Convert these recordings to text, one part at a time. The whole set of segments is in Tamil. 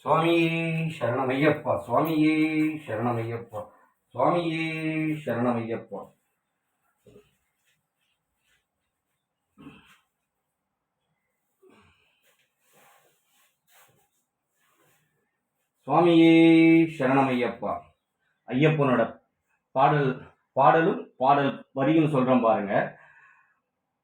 சுவாமியே சரணமையப்பா, சுவாமியே சரணமையப்பா, சுவாமியே சரணமையப்பா. சுவாமியே சரணமையப்பா. ஐயப்பனோட பாடலும் பாடல் வரியும் சொல்றோம் பாருங்க.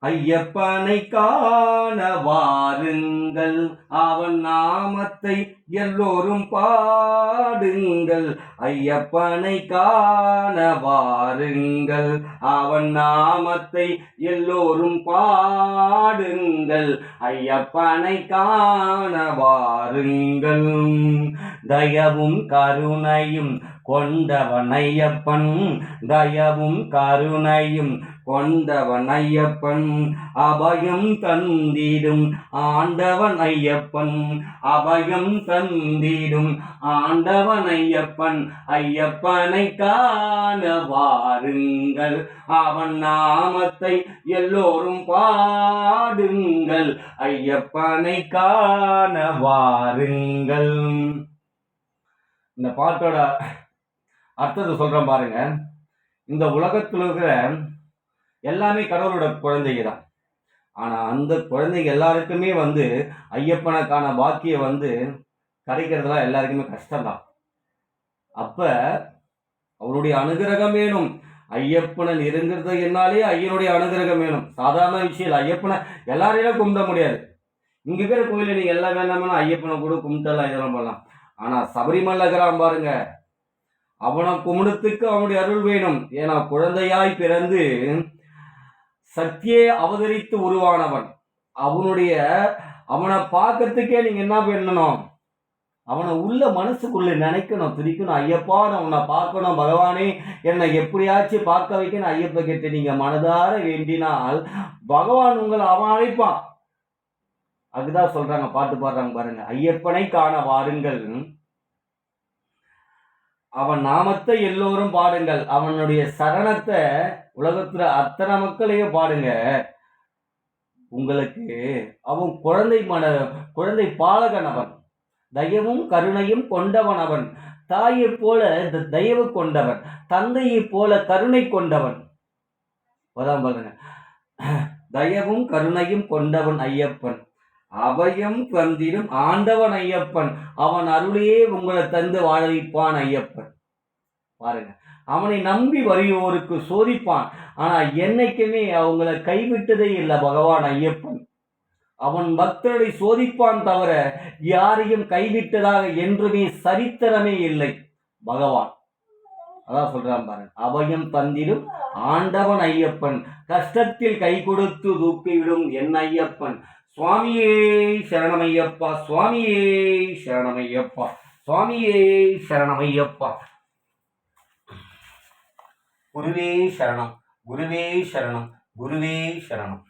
ஐயப்பனை காண வாருங்கள், அவன் நாமத்தை எல்லோரும் பாடுங்கள். ஐயப்பனை காண வாருங்கள், அவன் நாமத்தை எல்லோரும் பாடுங்கள். ஐயப்பனை காண வாருங்கள். தயவும் கருணையும் கொண்டவன் ஐயப்பன், தயவும் கருணையும் கொண்டவன் ஐயப்பன். அபயம் தந்திடும் ஆண்டவன் ஐயப்பன், அபயம் தந்திடும் ஆண்டவன் ஐயப்பன். ஐயப்பனை காண வாருங்கள், அவன் நாமத்தை எல்லோரும் பாடுங்கள். ஐயப்பனை காண வாருங்கள். இந்த பாட்டோட அர்த்தத்தை சொல்றேன் பாருங்க. இந்த உலகத்தில் இருக்கிற எல்லாமே கடவுளோட குழந்தைங்க தான். ஆனா அந்த குழந்தைங்க எல்லாருக்குமே ஐயப்பனுக்கான பாக்கியம் கிடைக்கிறதுலாம் எல்லாருக்குமே கஷ்டம்தான். அப்ப அவருடைய அனுகிரகம் வேணும். ஐயப்பனை நெருங்கிறது என்னாலே ஐயனுடைய அனுகிரகம் வேணும். சாதாரண விஷயம். ஐயப்பனை எல்லாரையும் கும்பிட முடியாது. இங்க இருக்கிற கோயில நீங்க எல்லாம் வேண்டாம்னா ஐயப்பனை கூட கும்பிட்டலாம், இதெல்லாம் பண்ணலாம். ஆனா சபரிமலை கிராமம் பாருங்க, அவனை கும்பிடத்துக்கு அவனுடைய அருள் வேணும். ஏன்னா குழந்தையாய் பிறந்து சக்தியே அவதரித்து உருவானவன். அவனை பார்க்கறதுக்கே நீங்க என்ன பண்ணணும்? அவனை உள்ள மனசுக்குள்ள நினைக்கணும், பிரிக்கணும். ஐயப்பா நான் உன்னை பார்க்கணும், பகவானே என்னை எப்படியாச்சும் பார்க்க வைக்கணும். ஐயப்ப கிட்ட நீங்க மனதார வேண்டினால் பகவான் உங்களை அவன் அழைப்பான். அதுதான் சொல்றாங்க, பாட்டு பாடுறாங்க பாருங்க. ஐயப்பனை காண வாருங்கள், அவன் நாமத்தை எல்லோரும் பாடுங்கள். அவனுடைய சரணத்தை உலகத்துல அத்தனை மக்களையும் பாடுங்க. உங்களுக்கு அவன் குழந்தை பாலகன். அவன் தயவும் கருணையும் கொண்டவன். அவன் தாயை போல தயவு கொண்டவன், தந்தையை போல கருணை கொண்டவன். பாருங்க, தயவும் கருணையும் கொண்டவன் ஐயப்பன். அபயம் தந்திடும் ஆண்டவன் ஐயப்பன். அவன் அருளையே உங்களை தந்து வாழ வைப்பான் ஐயப்பன். பாருங்க, அவனை நம்பி வருவோருக்கு சோதிப்பான். ஆனா என்னைக்குமே அவங்களை கைவிட்டதே இல்லை பகவான் ஐயப்பன். அவன் பக்தர்களை சோதிப்பான் தவிர யாரையும் கைவிட்டதாக என்றுமே சரித்திரமே இல்லை பகவான். அதான் சொல்றான் பாருங்க, அபயம் தந்திடும் ஆண்டவன் ஐயப்பன். கஷ்டத்தில் கை கொடுத்து தூக்கிவிடும் என் ஐயப்பன். சுவாமியே சரணமையப்பா, சுவாமியே சரணமையப்பா, சுவாமியே சரணமையப்பா. குருவே சரணம், குருவே சரணம், குருவே சரணம்.